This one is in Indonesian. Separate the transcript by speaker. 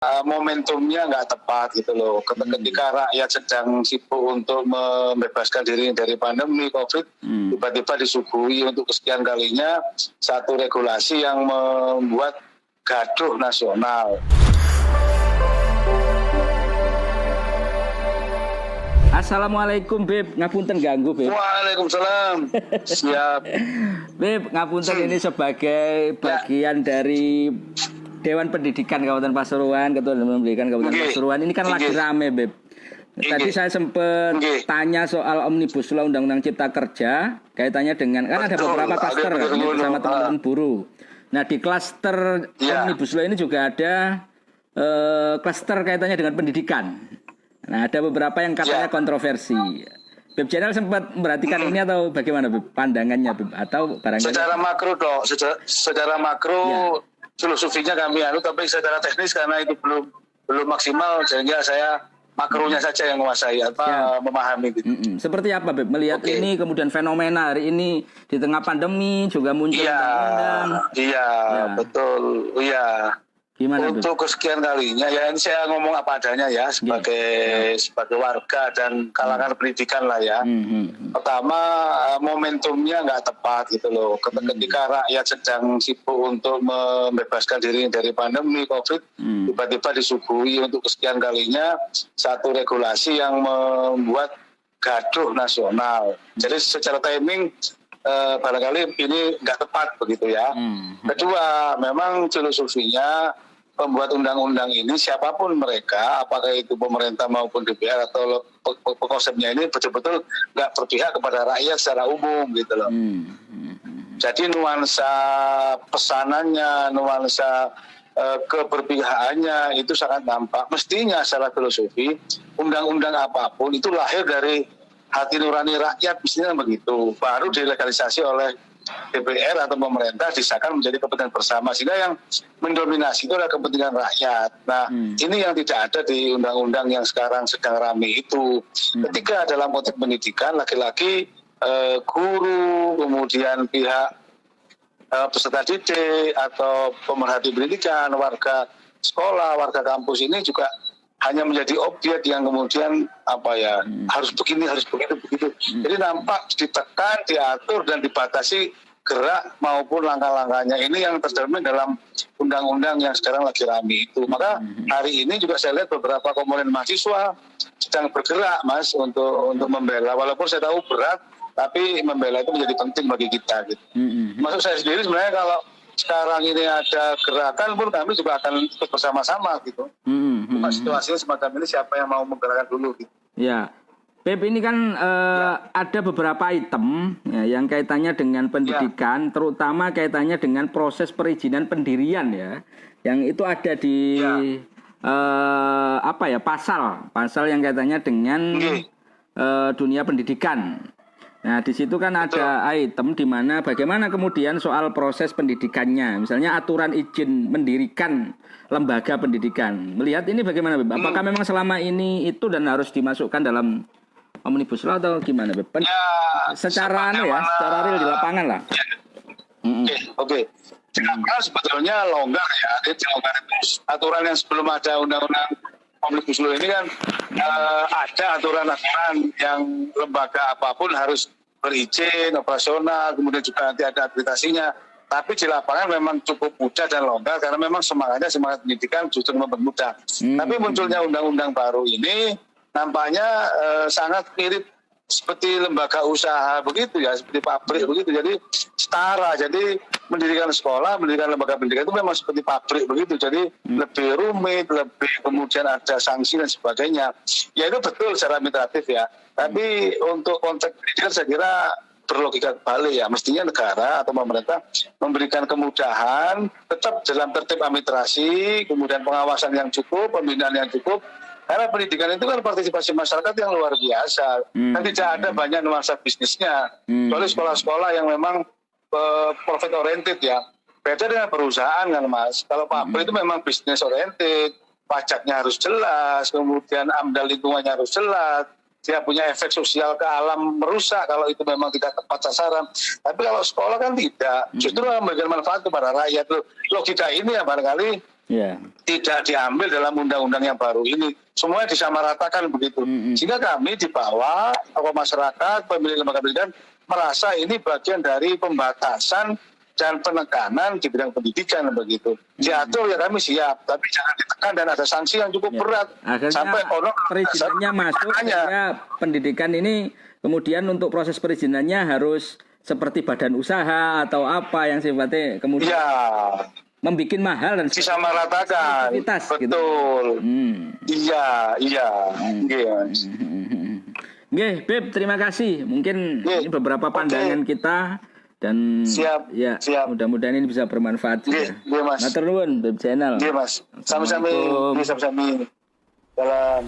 Speaker 1: momentumnya nggak tepat gitu loh. Ketika rakyat sedang sibuk untuk membebaskan diri dari pandemi COVID, tiba-tiba disuguhi untuk kesekian kalinya satu regulasi yang membuat gaduh nasional.
Speaker 2: Assalamualaikum Beb, ngapunten ganggu Beb.
Speaker 1: Waalaikumsalam. Siap.
Speaker 2: Beb, ngapunten ini sebagai bagian dari Dewan Pendidikan Kabupaten Pasuruan, Ketua Dewan Pendidikan Kabupaten Pasuruan. Ini kan lagi rame Beb. Tadi saya sempat tanya soal Omnibus Law Undang-Undang Cipta Kerja, kaitannya dengan kan ada beberapa klaster bersama teman-teman buruh. Nah di klaster Omnibus Law ini juga ada klaster kaitannya dengan pendidikan. Nah ada beberapa yang katanya kontroversi. Beb Channel sempat memperhatikan ini atau bagaimana Beb pandangannya Beb atau barangkali
Speaker 1: secara makro dong, secara makro filosofinya kami tapi secara teknis karena itu belum maksimal sehingga saya makronya saja yang menguasai memahami gitu.
Speaker 2: Seperti apa Beb melihat ini kemudian fenomena hari ini di tengah pandemi juga muncul undang-undang.
Speaker 1: Betul. Iya.
Speaker 2: Gimana,
Speaker 1: untuk kesekian kalinya ya ini saya ngomong apa adanya ya sebagai warga dan kalangan pendidikan lah ya. Pertama momentumnya nggak tepat gitu loh. Ketika rakyat sedang sibuk untuk membebaskan diri dari pandemi COVID, tiba-tiba disuguhi untuk kesekian kalinya satu regulasi yang membuat gaduh nasional. Jadi secara timing barangkali ini nggak tepat begitu ya. Kedua, memang filosofinya pembuat undang-undang ini siapapun mereka, apakah itu pemerintah maupun DPR atau konsepnya ini betul-betul nggak berpihak kepada rakyat secara umum gitu loh. Jadi nuansa pesanannya, nuansa keberpihakannya itu sangat nampak. Mestinya secara filosofi undang-undang apapun itu lahir dari hati nurani rakyat, mestinya begitu. Baru dilegalisasi oleh DPR atau pemerintah disahkan menjadi kepentingan bersama, sehingga yang mendominasi itu adalah kepentingan rakyat. Nah, ini yang tidak ada di undang-undang yang sekarang sedang ramai itu. Ketika dalam konteks pendidikan, laki-laki guru, kemudian pihak peserta didik atau pemerhati pendidikan, warga sekolah, warga kampus ini juga hanya menjadi objek yang kemudian harus begini, harus begitu. Jadi nampak ditekan, diatur dan dibatasi gerak maupun langkah-langkahnya. Ini yang tercermin dalam undang-undang yang sekarang lagi ramai itu. Maka hari ini juga saya lihat beberapa komponen mahasiswa sedang bergerak Mas untuk membela. Walaupun saya tahu berat, tapi membela itu menjadi penting bagi kita gitu. Maksud saya sendiri sebenarnya kalau sekarang ini ada gerakan pun kami juga akan ikut bersama-sama gitu. Situasinya semacam ini siapa yang mau menggerakkan dulu gitu.
Speaker 2: Ya, Beb ini kan ada beberapa item yang kaitannya dengan pendidikan, terutama kaitannya dengan proses perizinan pendirian ya, yang itu ada di pasal yang kaitannya dengan dunia pendidikan. Nah, di situ kan ada item di mana bagaimana kemudian soal proses pendidikannya, misalnya aturan izin mendirikan lembaga pendidikan. Melihat ini bagaimana, Beb? Apakah memang selama ini itu dan harus dimasukkan dalam Omnibus Law atau gimana, Beb? Secara real di lapangan lah.
Speaker 1: Oke. Sebetulnya longgar ya. Jadi longgar itu aturan yang sebelum ada undang-undang Omnibus Law ini kan ada aturan-aturan yang lembaga apapun harus berizin, operasional, kemudian juga nanti ada akreditasinya. Tapi di lapangan memang cukup mudah dan longgar karena memang semangat pendidikan justru mempermudah. Tapi munculnya undang-undang baru ini nampaknya sangat mirip seperti lembaga usaha begitu ya, seperti pabrik begitu. Jadi setara. Jadi mendirikan sekolah, mendirikan lembaga pendidikan itu memang seperti pabrik begitu. Jadi lebih rumit, lebih kemudian ada sanksi dan sebagainya. Ya itu betul secara administratif ya. Tapi untuk konteks pendidikan saya kira berlogika kebalik ya. Mestinya negara atau pemerintah memberikan kemudahan tetap dalam tertib administrasi, kemudian pengawasan yang cukup, pembinaan yang cukup. Karena pendidikan itu kan partisipasi masyarakat yang luar biasa. Dan tidak ada banyak nuansa bisnisnya. Kecuali sekolah-sekolah yang memang profit oriented ya. Beda dengan perusahaan kan Mas. Kalau pabrik itu memang bisnis oriented, pajaknya harus jelas, kemudian amdal lingkungannya harus jelas. Dia punya efek sosial ke alam merusak kalau itu memang tidak tepat sasaran. Tapi kalau sekolah kan tidak. Justru memberikan manfaat kepada rakyat. Logika ini ya barangkali tidak diambil dalam undang-undang yang baru ini. Semuanya disamaratakan begitu. Sehingga kami di bawah, tokoh masyarakat, pemilik lembaga pendidikan merasa ini bagian dari pembatasan dan penekanan di bidang pendidikan begitu. Diatur ya kami siap, tapi jangan ditekan dan ada sanksi yang cukup berat.
Speaker 2: Akhirnya
Speaker 1: sampai
Speaker 2: perizinannya masuk, sehingga pendidikan ini kemudian untuk proses perizinannya harus seperti badan usaha atau apa yang sifatnya kemudian membuat mahal dan
Speaker 1: disamaratakan. Betul. Gitu. Iya.
Speaker 2: Nggih, Beb, terima kasih. Mungkin ini beberapa pandangan kita. Dan
Speaker 1: siap.
Speaker 2: Mudah-mudahan ini bisa bermanfaat juga.
Speaker 1: Mas.
Speaker 2: Matur nuwun Beb Channel.
Speaker 1: Mas. Sami-sami. Salam.